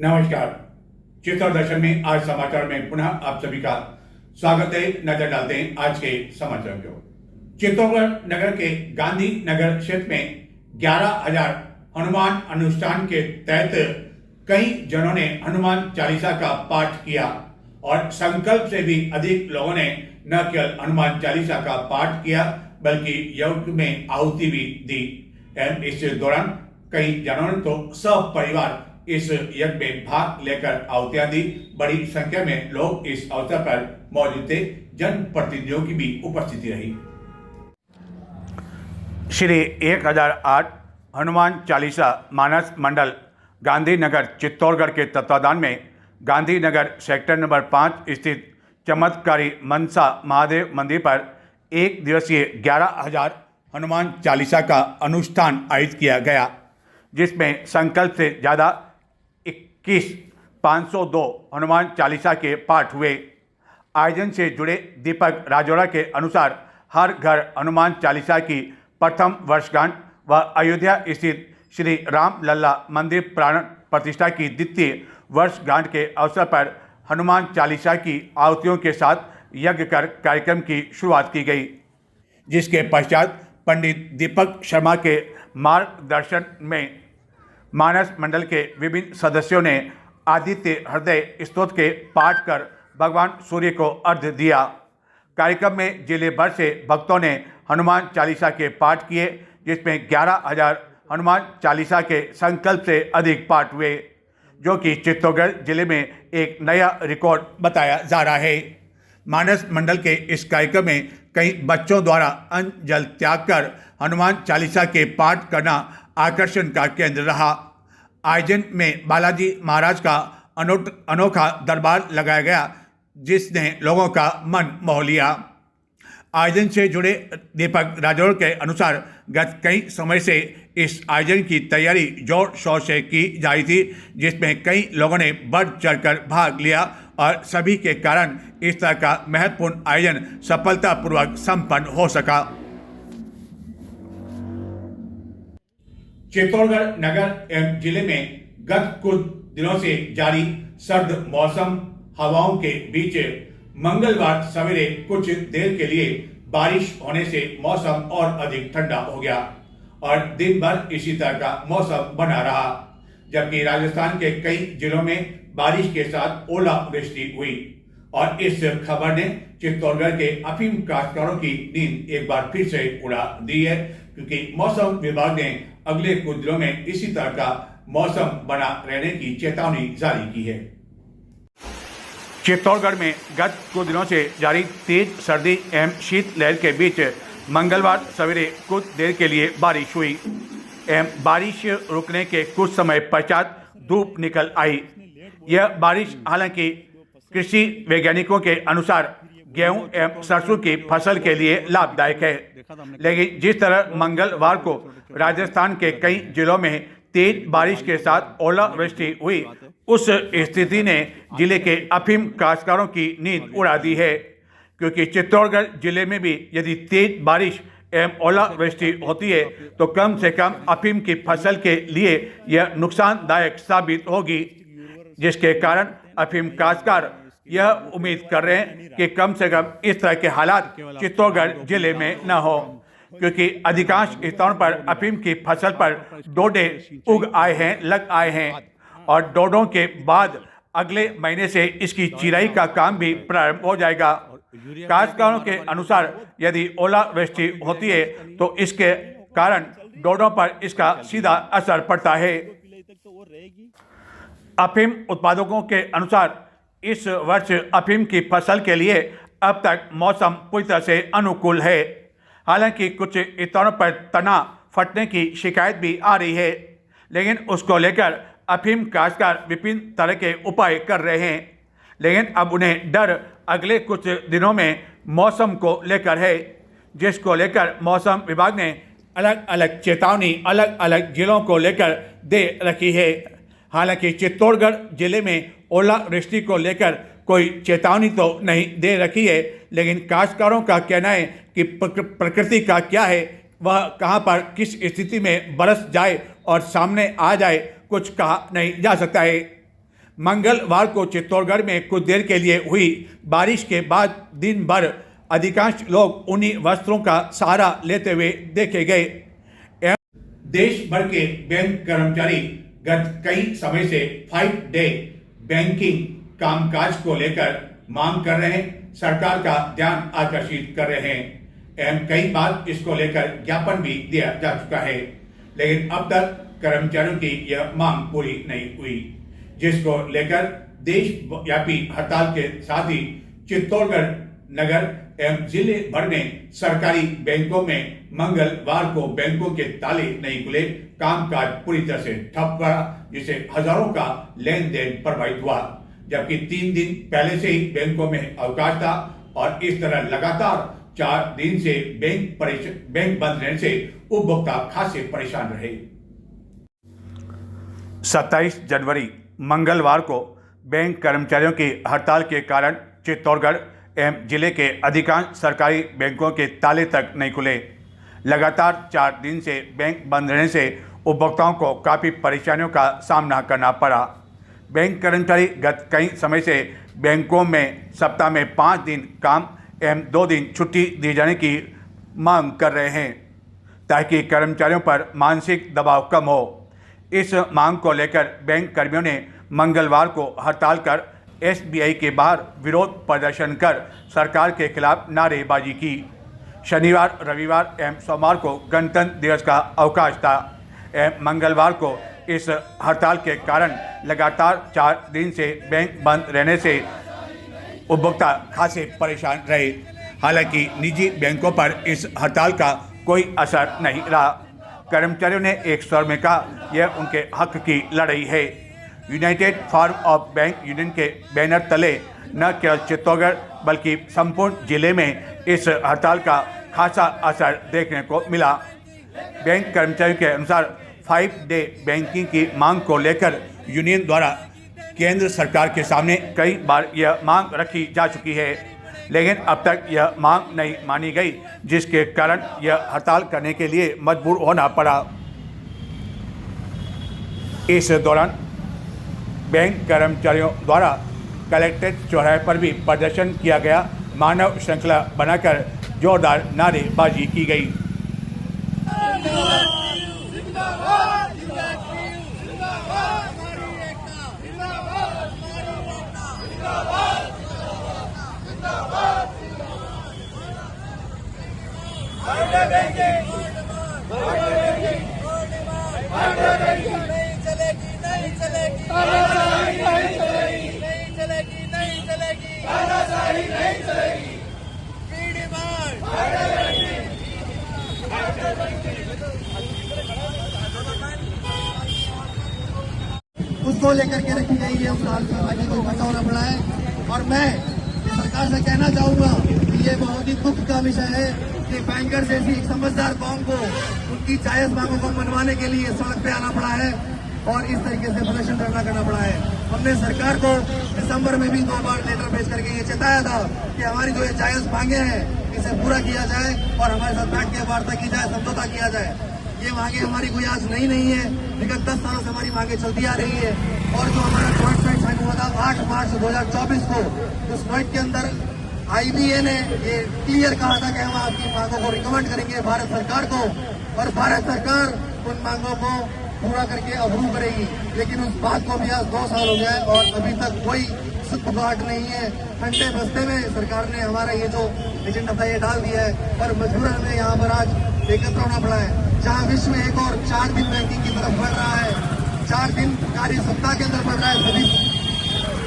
नमस्कार। चित्तौड़ दर्शन में आज समाचार में पुनः आप सभी का स्वागत है। नजर डालते हैं आज के समाचार को। चित्तौड़गढ़ नगर के गांधी नगर क्षेत्र में 11,000 हनुमान अनुष्ठान के तहत कई जनों ने हनुमान चालीसा का पाठ किया और संकल्प से भी अधिक लोगों ने न केवल हनुमान चालीसा का पाठ किया बल्कि यज्ञ में आहुति भी दी। इस दौरान कई जनों ने तो सब परिवार इस यज्ञ में भाग लेकर आहुतियां दी। बड़ी संख्या में लोग इस अवसर पर मौजूद थे। जनप्रतिनिधियों की भी उपस्थिति रही। श्री 1008 हनुमान चालीसा मानस मंडल गांधीनगर चित्तौड़गढ़ के तत्वाधान में गांधीनगर सेक्टर नंबर 5 स्थित चमत्कारी मनसा महादेव मंदिर पर एक दिवसीय 11,000 हनुमान चालीसा का अनुष्ठान आयोजित किया गया, जिसमें संकल्प से ज़्यादा 21,502 हनुमान चालीसा के पाठ हुए। आयोजन से जुड़े दीपक राजौरा के अनुसार हर घर हनुमान चालीसा की प्रथम वर्षगांठ व अयोध्या स्थित श्री राम लल्ला मंदिर प्राण प्रतिष्ठा की द्वितीय वर्षगांठ के अवसर पर हनुमान चालीसा की आहुतियों के साथ यज्ञ कर कार्यक्रम की शुरुआत की गई, जिसके पश्चात पंडित दीपक शर्मा के मार्गदर्शन में मानस मंडल के विभिन्न सदस्यों ने आदित्य हृदय स्तोत्र के पाठ कर भगवान सूर्य को अर्घ्य दिया। कार्यक्रम में जिले भर से भक्तों ने हनुमान चालीसा के पाठ किए, जिसमें 11,000 हनुमान चालीसा के संकल्प से अधिक पाठ हुए, जो कि चित्तौड़गढ़ जिले में एक नया रिकॉर्ड बताया जा रहा है। मानस मंडल के इस कार्यक्रम में कई बच्चों द्वारा अन्न जल त्याग कर हनुमान चालीसा के पाठ करना आकर्षण का केंद्र रहा। आयोजन में बालाजी महाराज का अनोखा दरबार लगाया गया, जिसने लोगों का मन मोह लिया। आयोजन से जुड़े दीपक राजौर के अनुसार गत कई समय से इस आयोजन की तैयारी जोर शोर से की जा रही थी, जिसमें कई लोगों ने बढ़ चढ़कर भाग लिया और सभी के कारण इस तरह का महत्वपूर्ण आयोजन सफलतापूर्वक संपन्न हो सका। चित्तौड़गढ़ नगर एवं जिले में गत कुछ दिनों से जारी सर्द मौसम हवाओं के बीच मंगलवार सवेरे कुछ देर के लिए बारिश होने से मौसम और अधिक ठंडा हो गया और दिन भर इसी तरह का मौसम बना रहा, जबकि राजस्थान के कई जिलों में बारिश के साथ ओलावृष्टि हुई। और इस खबर ने चित्तौड़गढ़ के अफीम काश्तकारों की नींद एक बार फिर से उड़ा दी है, क्योंकि मौसम विभाग ने अगले कुछ दिनों में इसी तरह का मौसम बना रहने की चेतावनी जारी की है। चित्तौड़गढ़ में गत कुछ दिनों से जारी तेज सर्दी एवं शीत लहर के बीच मंगलवार सवेरे कुछ देर के लिए बारिश हुई एवं बारिश रुकने के कुछ समय पश्चात धूप निकल आई। यह बारिश हालांकि कृषि वैज्ञानिकों के अनुसार गेहूं एवं सरसों की फसल के लिए लाभदायक है, लेकिन जिस तरह मंगलवार को राजस्थान के कई जिलों में तेज बारिश के साथ ओलावृष्टि हुई, उस स्थिति ने जिले के अफीम काश्तकारों की नींद उड़ा दी है, क्योंकि चित्तौड़गढ़ जिले में भी यदि तेज बारिश एवं ओलावृष्टि होती है तो कम से कम अफीम की फसल के लिए यह नुकसानदायक साबित होगी, जिसके कारण अफीम काश्तकार यह उम्मीद कर रहे हैं कि कम से कम इस तरह के हालात चित्तौड़गढ़ जिले में न हो, क्योंकि अधिकांश स्थानों पर अफीम की फसल पर डोडे लग आए हैं और डोडों के बाद अगले महीने से इसकी चिराई का काम भी प्रारंभ हो जाएगा। काश्तकारों के अनुसार यदि ओलावृष्टि होती है तो इसके कारण डोडों पर इसका सीधा असर पड़ता है। अफीम उत्पादकों के अनुसार इस वर्ष अफीम की फसल के लिए अब तक मौसम पूरी तरह से अनुकूल है। हालांकि कुछ स्थानों पर तना फटने की शिकायत भी आ रही है, लेकिन उसको लेकर अफीम काश्तकार विभिन्न तरह के उपाय कर रहे हैं, लेकिन अब उन्हें डर अगले कुछ दिनों में मौसम को लेकर है, जिसको लेकर मौसम विभाग ने अलग अलग चेतावनी अलग अलग जिलों को लेकर दे रखी है। हालांकि चित्तौड़गढ़ जिले में ओलावृष्टि को लेकर कोई चेतावनी तो नहीं दे रखी है, लेकिन काश्तकारों का कहना है कि प्रकृति का क्या है, वह कहां पर किस स्थिति में बरस जाए और सामने आ जाए, कुछ कहा नहीं जा सकता है। मंगलवार को चित्तौड़गढ़ में कुछ देर के लिए हुई बारिश के बाद दिन भर अधिकांश लोग उन्हीं वस्त्रों का सहारा लेते हुए देखे गए। देश भर के बैंक कर्मचारी गत कई समय से 5 डे बैंकिंग कामकाज को लेकर मांग कर रहे हैं, सरकार का ध्यान आकर्षित कर रहे हैं एवं कई बार इसको लेकर ज्ञापन भी दिया जा चुका है, लेकिन अब तक कर्मचारियों की यह मांग पूरी नहीं हुई, जिसको लेकर देशव्यापी हड़ताल के साथ ही चित्तौड़गढ़ नगर एवं जिले भर में सरकारी बैंकों में मंगलवार को बैंकों के ताले नहीं खुले, कामकाज पूरी तरह से ठप पड़ा, जिससे हजारों का लेन देन प्रभावित हुआ। जबकि 3 दिन पहले से ही बैंकों में अवकाश था और इस तरह लगातार 4 दिन से बैंक बंद रहने से उपभोक्ता खासे परेशान रहे। 27 जनवरी मंगलवार को बैंक कर्मचारियों की हड़ताल के कारण चित्तौड़गढ़ एवं जिले के अधिकांश सरकारी बैंकों के ताले तक नहीं खुले। लगातार 4 दिन से बैंक बंद रहने से उपभोक्ताओं को काफ़ी परेशानियों का सामना करना पड़ा। बैंक कर्मचारी गत कई समय से बैंकों में सप्ताह में 5 दिन काम एवं 2 दिन छुट्टी दी जाने की मांग कर रहे हैं, ताकि कर्मचारियों पर मानसिक दबाव कम हो। इस मांग को लेकर बैंक कर्मियों ने मंगलवार को हड़ताल कर SBI के बाहर विरोध प्रदर्शन कर सरकार के खिलाफ नारेबाजी की। शनिवार, रविवार एवं सोमवार को गणतंत्र दिवस का अवकाश था एवं मंगलवार को इस हड़ताल के कारण लगातार 4 दिन से बैंक बंद रहने से उपभोक्ता खासे परेशान रहे। हालांकि निजी बैंकों पर इस हड़ताल का कोई असर नहीं रहा। कर्मचारियों ने एक स्वर में कहा, यह उनके हक की लड़ाई है। United form of bank union के बैनर तले न केवल चित्तौड़गढ़ बल्कि संपूर्ण जिले में इस हड़ताल का खासा असर देखने को मिला। बैंक कर्मचारियों के अनुसार 5 डे बैंकिंग की मांग को लेकर यूनियन द्वारा केंद्र सरकार के सामने कई बार यह मांग रखी जा चुकी है, लेकिन अब तक यह मांग नहीं मानी गई, जिसके कारण यह हड़ताल करने के लिए मजबूर होना पड़ा। इस दौरान बैंक कर्मचारियों द्वारा कलेक्ट्रेट चौराहे पर भी प्रदर्शन किया गया। मानव श्रृंखला बनाकर जोरदार नारेबाजी की गई। उसको लेकर के रखी गई है, उस हाल में आगे कोई फंसा होना पड़ा है। और मैं सरकार से कहना चाहूंगा कि ये बहुत ही दुख का विषय है कि बैंकर जैसी एक समझदार कौम को उनकी जायज मांगों को मनवाने के लिए सड़क पे आना पड़ा है और इस तरीके से प्रदर्शन करना पड़ा है। हमने सरकार को दिसंबर में भी 2 बार लेटर भेज करके ये चेताया था कि हमारी जो ये जायज मांगे हैं इसे पूरा किया जाए और हमारे साथ बैठ के वार्ता की जाए, समझौता किया जाए। ये मांगे हमारी कोई आज नहीं है, विगत 10 सालों से हमारी मांगे चलती आ रही है। और जो हमारा जॉइंट फ्राइट साइन हुआ था 8 मार्च 2024 को, उस जॉइंट के अंदर IBA ने ये क्लियर कहा था कि हम आपकी मांगों को रिकमेंड करेंगे भारत सरकार को और भारत सरकार उन मांगों को पूरा करके अप्रूव करेगी। लेकिन उस बात को भी आज 2 साल हो गए और अभी तक कोई सुखगाट नहीं है। ठंडे बस्ते में सरकार ने हमारा ये जो एजेंडा था ये डाल दिया है और मजबूरन हमें यहाँ पर आज एकत्र होना पड़ा है। जहाँ विश्व एक और 4 दिन बैंकिंग की तरफ बढ़ रहा है, 4 दिन कार्य सप्ताह के अंदर बढ़ रहा है सभी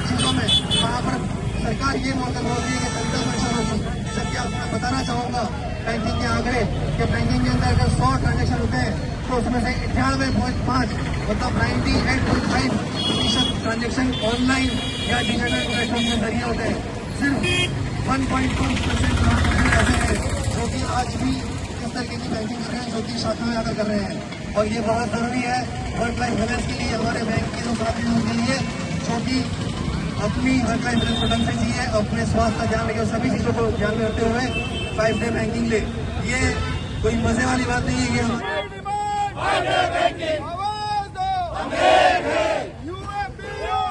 चीजों में, वहाँ पर सरकार ये बोल रही है कि संख्या में होगी। जबकि आपको बताना चाहूंगा बैंकिंग के आंकड़े कि बैंकिंग के अंदर अगर 100 ट्रांजेक्शन होते हैं तो उसमें से 98.5 मतलब 98.5% ट्रांजेक्शन ऑनलाइन या डिजिटल प्लेटफॉर्म के जरिए होते हैं। सिर्फ 1.2% ऐसे हैं जो कि आज भी इस तरीके की बैंकिंग कर रहे हैं, जो कि शाखा में आकर कर रहे हैं। और ये बहुत जरूरी है वर्क लाइफ बैलेंस के लिए, हमारे बैंक के लोग साथियों के लिए, जो कि अपनी वर्क लाइफ बैलेंस को ढंग से जिए, अपने स्वास्थ्य का ध्यान रखें, सभी चीजों को ध्यान में रखते हुए 5 डे बैंकिंग ले। ये कोई मजे वाली बात नहीं है कि हम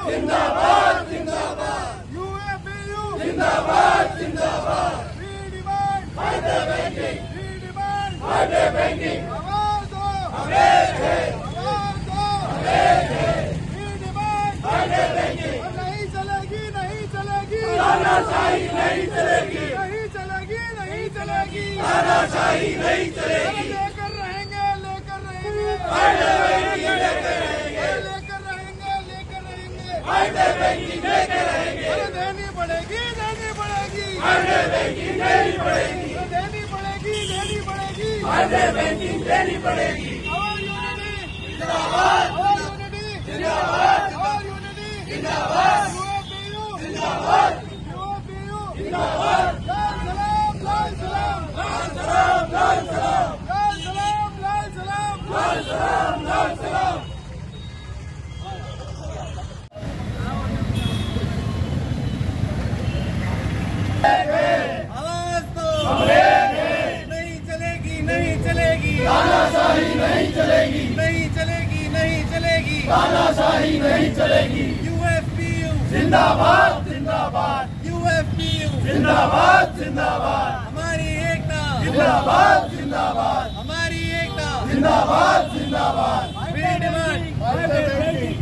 जिंदाबाद जिंदाबाद यूएफबीयू जिंदाबाद जिंदाबाद we demand fighter banking we demand fighter banking आवाज दो हमें है आवाज दो हमें है वी डिमांड फाइटर बैंकिंग नहीं चलेगी नहीं चलेगी तानाशाही नहीं चलेगी नहीं चलेगी नहीं चलेगी तानाशाही नहीं चलेगी लेकर रहेंगे फाइटर बैंकिंग लेकर रहेंगे लेकर रहेंगे लेकर रहेंगे फाइटर बैंकिंग लेकर रहेंगे देनी पड़ेगी फाइटर बैंकिंग देनी पड़ेगी देनी पड़ेगी देनी पड़ेगी फाइटर बैंकिंग देनी पड़ेगी और यूनिटी जिंदाबाद और यूनिटी जिंदाबाद और यूनिटी जिंदाबाद यूएफबीयू जिंदाबाद यूएफबीयू जिंदाबाद लाल सलाम लाल सलाम लाल सलाम लाल सलाम लाल सलाम लाल सलाम लाल सलाम लाल सलाम आवाज दो नहीं चलेगी नहीं चलेगी तानाशाही नहीं चलेगी नहीं चलेगी नहीं चलेगी तानाशाही नहीं चलेगी यूएफबीयू जिंदाबाद जिंदाबाद यूएफबीयू जिंदाबाद जिंदाबाद हमारी एकता जिंदाबाद जिंदाबाद हमारी एकता जिंदाबाद जिंदाबाद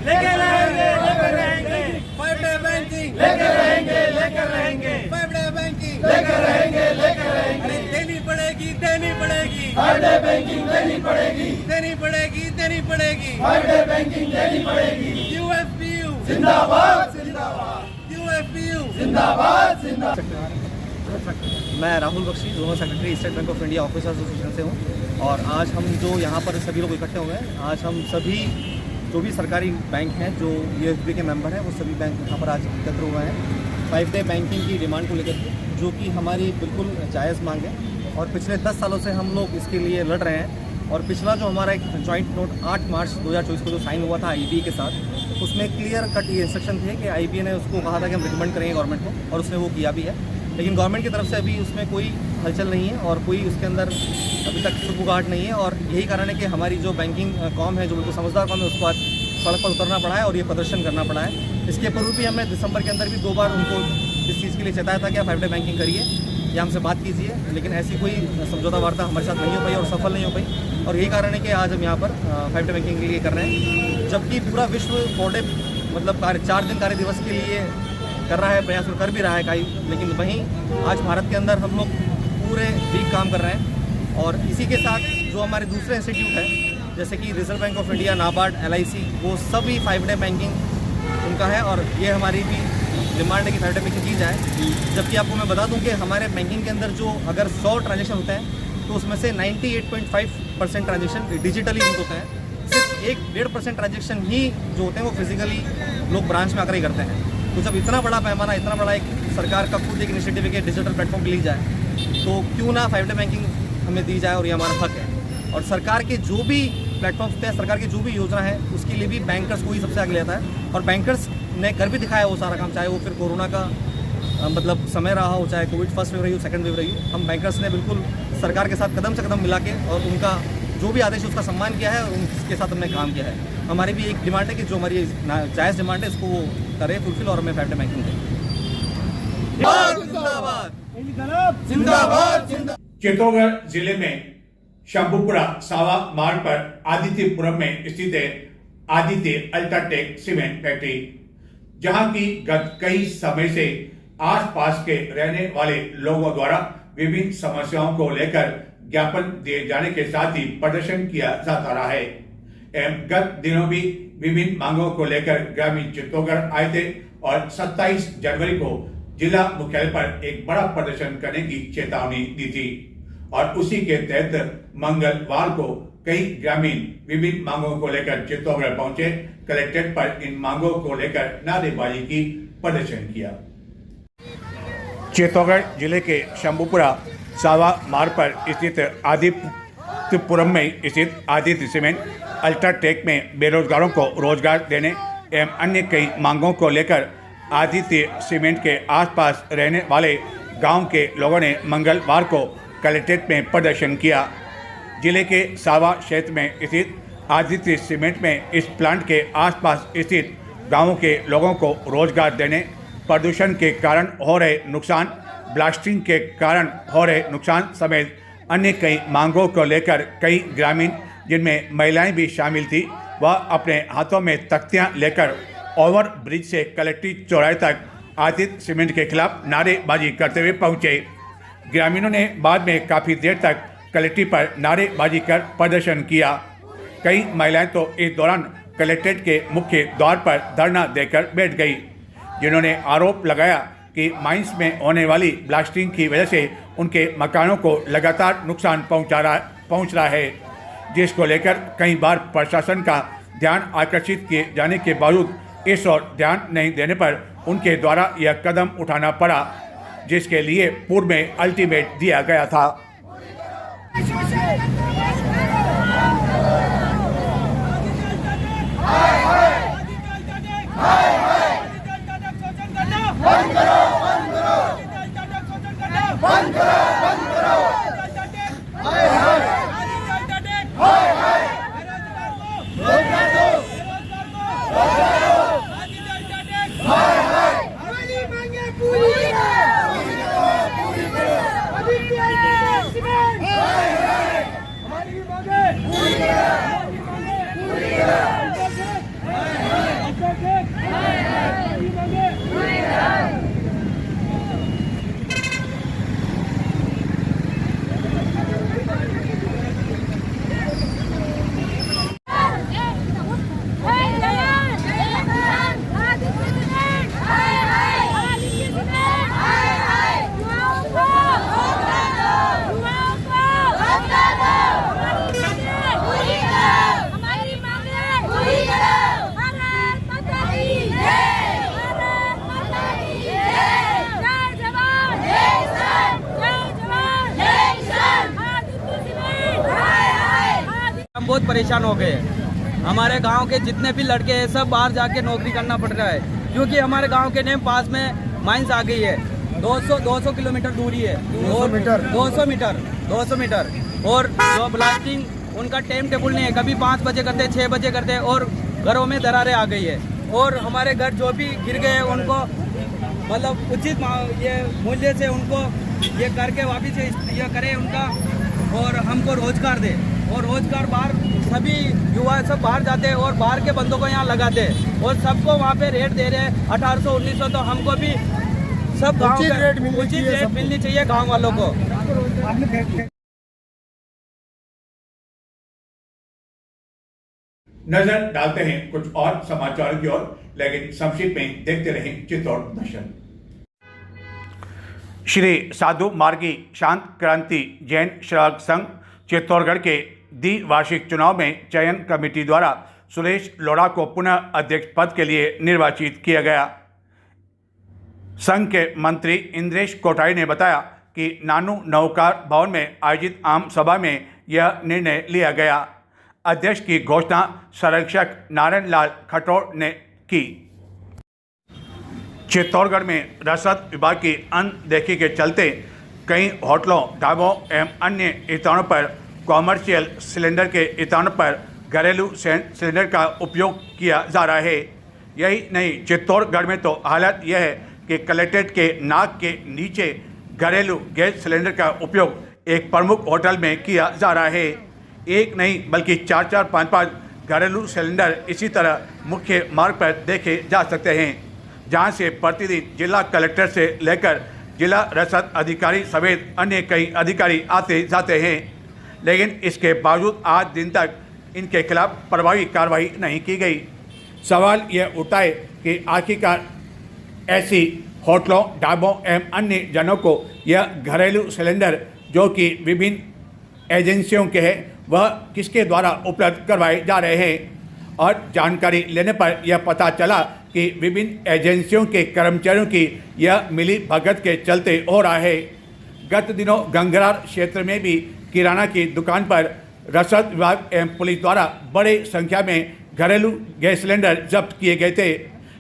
लेकर रहेंगे लेकर रहेंगे फाइटर बैंकिंग लेकर रहेंगे लेकर रहेंगे फाइटर बैंकिंग लेकर रहेंगे लेकर रहेंगे देनी पड़ेगी देनी पड़ेगी फाइटर बैंकिंग देनी पड़ेगी देनी पड़ेगी देनी पड़ेगी फाइटर बैंकिंग देनी पड़ेगी यूएफबीयू जिंदाबाद जिंदाबाद यूएफबीयू जिंदाबाद जिंदाबाद मैं Rahul Bakshi zonal secretary State Bank of India officers association से हूँ और आज हम जो यहाँ पर सभी लोग इकट्ठे हुए हैं, आज हम सभी जो भी सरकारी बैंक हैं जो यूएफबी के मेंबर हैं वो सभी बैंक यहाँ पर आज एकत्र हुए हैं 5 डे बैंकिंग की डिमांड को लेकर के, जो कि हमारी बिल्कुल जायज़ मांग है और पिछले 10 सालों से हम लोग इसके लिए लड़ रहे हैं। और पिछला जो हमारा एक जॉइंट नोट 8 मार्च 2024 को जो साइन हुआ था आईबीए के साथ, उसमें क्लियर कट ये इंस्ट्रक्शन थे कि आईबीए ने उसको कहा था कि हम रिकमेंड करेंगे गवर्नमेंट को और उसने वो किया भी है, लेकिन गवर्नमेंट की तरफ से अभी उसमें कोई हलचल नहीं है और कोई उसके अंदर अभी तक सुगबुगाहट नहीं है। और यही कारण है कि हमारी जो बैंकिंग कॉम है, जो बिल्कुल समझदार कॉम है, उसको आज सड़क पर उतरना पड़ा है और ये प्रदर्शन करना पड़ा है। इसके पूर्व भी हमने दिसंबर के अंदर भी 2 बार उनको इस चीज़ के लिए चेताया था कि आप 5 डे बैंकिंग करिए या हमसे बात कीजिए, लेकिन ऐसी कोई समझौता वार्ता हमारे साथ नहीं हो पाई और सफल नहीं हो पाई। और यही कारण है कि आज हम यहाँ पर 5 डे बैंकिंग के लिए कर रहे हैं, जबकि पूरा विश्व 4 डे मतलब 4 दिन कार्य दिवस के लिए कर रहा है, प्रयास कर भी रहा है कई, लेकिन वहीं आज भारत के अंदर हम लोग पूरे वीक काम कर रहे हैं। और इसी के साथ जो हमारे दूसरे इंस्टीट्यूट है जैसे कि reserve bank of India, NABARD, LIC, वो सभी 5 डे बैंकिंग उनका है और ये हमारी भी डिमांड है कि 5 डे बैंकिंग की जाए। जबकि आपको मैं बता दूं कि हमारे बैंकिंग के अंदर जो अगर 100 ट्रांजेक्शन होते हैं तो उसमें से 98.5% ट्रांजेक्शन डिजिटली होते हैं, सिर्फ 1-1.5% ट्रांजेक्शन ही जो होते हैं वो फिजिकली लोग ब्रांच में आकर ही करते हैं। तो जब इतना बड़ा पैमाना, इतना बड़ा एक सरकार का खुद एक इनिशिएटिव है कि डिजिटल प्लेटफॉर्म ली जाए, तो क्यों ना 5 डे बैंकिंग हमें दी जाए और ये हमारा हक है। और सरकार के जो भी प्लेटफॉर्म होते हैं, सरकार की जो भी योजना है, उसके लिए भी बैंकर्स को ही सबसे आगे लेता है और बैंकर्स ने कर भी दिखाया वो सारा काम, चाहे वो फिर कोरोना का मतलब समय रहा हो, चाहे कोविड फर्स्ट वेव रही हो, सेकंड वेव रही हो। हम बैंकर्स ने बिल्कुल सरकार के साथ कदम से कदम मिला के और उनका जो भी आदेश है उसका सम्मान किया है और उनके साथ हमने काम किया है। हमारी भी एक डिमांड है कि जो हमारी जायज़ डिमांड है इसको वो करे फुलफिल और हमें 5 डे बैंकिंग दें। चित्तौड़गढ़ जिले में शंभूपुरा सावा मार्ग पर आदित्यपुरम में स्थित है आदित्य अल्ट्राटेक सीमेंट फैक्ट्री, जहां की गत कई समय से आसपास के रहने वाले लोगों द्वारा विभिन्न समस्याओं को लेकर ज्ञापन दिए जाने के साथ ही प्रदर्शन किया जाता रहा है। गत दिनों भी विभिन्न मांगों को लेकर ग्रामीण चित्तौड़गढ़ आए थे और 27 जनवरी को जिला मुख्यालय पर एक बड़ा प्रदर्शन करने की चेतावनी दी थी और उसी के तहत मंगलवार को कई ग्रामीण विभिन्न मांगों को लेकर चित्तौड़गढ़ पहुंचे। कलेक्ट्रेट पर इन मांगों को लेकर नारेबाजी की प्रदर्शन किया। चित्तौड़गढ़ जिले के शंभूपुरा सावा मार्ग पर स्थित आदित्यपुरम में स्थित आदित्य सीमेंट अल्ट्राटेक में बेरोजगारों को रोजगार देने एवं अन्य कई मांगों को लेकर आदित्य सीमेंट के आसपास रहने वाले गांव के लोगों ने मंगलवार को कलेक्ट्रेट में प्रदर्शन किया। जिले के सावा क्षेत्र में स्थित आदित्य सीमेंट में इस प्लांट के आसपास स्थित गांवों के लोगों को रोजगार देने, प्रदूषण के कारण हो रहे नुकसान, ब्लास्टिंग के कारण हो रहे नुकसान समेत अन्य कई मांगों को लेकर कई ग्रामीण, जिनमें महिलाएं भी शामिल थी, वह अपने हाथों में तख्तियां लेकर ओवर ब्रिज से कलेक्ट्रेट चौराहे तक आदित्य सीमेंट के खिलाफ नारेबाजी करते हुए पहुंचे। ग्रामीणों ने बाद में काफ़ी देर तक कलेक्ट्रेट पर नारेबाजी कर प्रदर्शन किया। कई महिलाएं तो इस दौरान कलेक्ट्रेट के मुख्य द्वार पर धरना देकर बैठ गई, जिन्होंने आरोप लगाया कि माइंस में होने वाली ब्लास्टिंग की वजह से उनके मकानों को लगातार नुकसान पहुंच रहा है, जिसको लेकर कई बार प्रशासन का ध्यान आकर्षित किए जाने के बावजूद इस ओर ध्यान नहीं देने पर उनके द्वारा यह कदम उठाना पड़ा, जिसके लिए पूर्व में अल्टीमेट दिया गया था। हम बहुत परेशान हो गए हैं। हमारे गांव के जितने भी लड़के हैं सब बाहर जाके नौकरी करना पड़ रहा है, क्योंकि हमारे गांव के नेम पास में माइंस आ गई है। 200 किलोमीटर दूरी है, 200 मीटर। और जो ब्लास्टिंग उनका टाइम टेबल नहीं है, कभी 5 बजे करते, 6 बजे करते, और घरों में दरारें आ गई है। और हमारे घर जो भी गिर गए उनको मतलब उचित ये मूल्य से उनको ये करके वापिस ये करें उनका, और हमको रोजगार दे। और रोजगार बाहर सभी युवा सब बाहर जाते हैं और बाहर के बंदों को यहाँ लगाते हैं, और सबको वहाँ पे रेट दे रहे हैं 1800-1900। तो हमको भी सब गाँव उचित रेट मिलनी चाहिए गाँव वालों को। नजर डालते हैं कुछ और समाचारों की ओर, लेकिन संक्षिप्त में देखते रहें चित्तौड़ दर्शन। श्री साधु मार्गी शांत क्रांति जैन श्रग संघ चित्तौड़गढ़ के द्विवार्षिक चुनाव में चयन कमेटी द्वारा सुरेश लोढ़ा को पुनः अध्यक्ष पद के लिए निर्वाचित किया गया। संघ के मंत्री इंद्रेश कोठारी ने बताया कि नानू नौकार भवन में आयोजित आम सभा में यह निर्णय लिया गया। अध्यक्ष की घोषणा संरक्षक नारायण लाल खटोर ने की। चित्तौड़गढ़ में रसद विभाग की अनदेखी के चलते कई होटलों, ढाबों एवं अन्य स्थानों पर कॉमर्शियल सिलेंडर के स्थानों पर घरेलू सिलेंडर का उपयोग किया जा रहा है। यही नहीं, चित्तौड़गढ़ में तो हालत यह है कि कलेक्ट्रेट के नाक के नीचे घरेलू गैस सिलेंडर का उपयोग एक प्रमुख होटल में किया जा रहा है। एक नहीं बल्कि 4-4, 5-5 घरेलू सिलेंडर इसी तरह मुख्य मार्ग पर देखे जा सकते हैं, जहां से प्रतिदिन जिला कलेक्टर से लेकर जिला रसद अधिकारी समेत अन्य कई अधिकारी आते जाते हैं। लेकिन इसके बावजूद आज दिन तक इनके खिलाफ प्रभावी कार्रवाई नहीं की गई। सवाल यह उठा है कि आखिरकार ऐसी होटलों, ढाबों एवं अन्य जनों को यह घरेलू सिलेंडर जो कि विभिन्न एजेंसियों के हैं, वह किसके द्वारा उपलब्ध करवाए जा रहे हैं। और जानकारी लेने पर यह पता चला कि विभिन्न एजेंसियों के कर्मचारियों की यह मिली भगत के चलते हो रहा है। गत दिनों गंगरार क्षेत्र में भी किराना की दुकान पर रसद विभाग एवं पुलिस द्वारा बड़े संख्या में घरेलू गैस सिलेंडर जब्त किए गए थे,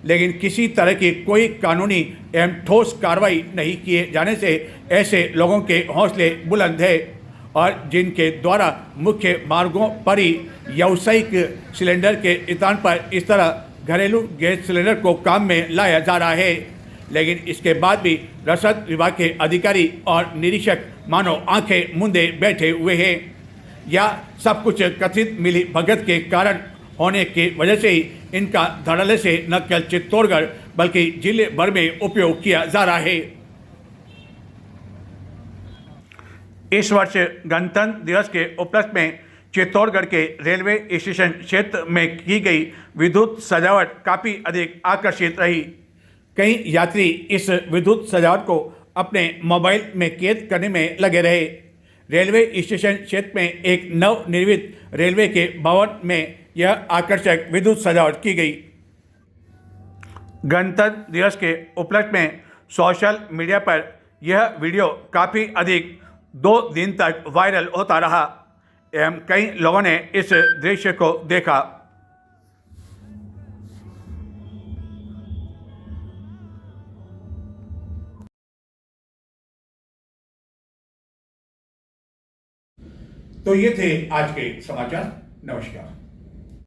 लेकिन किसी तरह की कोई कानूनी एवं ठोस कार्रवाई नहीं किए जाने से ऐसे लोगों के हौसले बुलंद है और जिनके द्वारा मुख्य मार्गों पर ही व्यावसायिक सिलेंडर के स्थान पर इस तरह घरेलू गैस सिलेंडर को काम में लाया जा रहा है, लेकिन इसके बाद भी रसद विभाग के अधिकारी और निरीक्षक मानो आंखें मूंदे बैठे हुए हैं। या सब कुछ कथित मिली भगत के कारण होने की वजह से ही इनका धड़ल्ले से न केवल चित्तौड़गढ़ बल्कि जिले भर में उपयोग किया जा रहा है। इस वर्ष गणतंत्र दिवस के उपलक्ष्य में चित्तौड़गढ़ के रेलवे स्टेशन क्षेत्र में की गई विद्युत सजावट काफ़ी अधिक आकर्षित रही। कई यात्री इस विद्युत सजावट को अपने मोबाइल में कैद करने में लगे रहे। रेलवे स्टेशन क्षेत्र में एक नवनिर्मित रेलवे के भवन में यह आकर्षक विद्युत सजावट की गई। गणतंत्र दिवस के उपलक्ष्य में सोशल मीडिया पर यह वीडियो काफ़ी अधिक 2 दिन तक वायरल होता रहा एवं कई लोगों ने इस दृश्य को देखा। तो ये थे आज के समाचार। नमस्कार।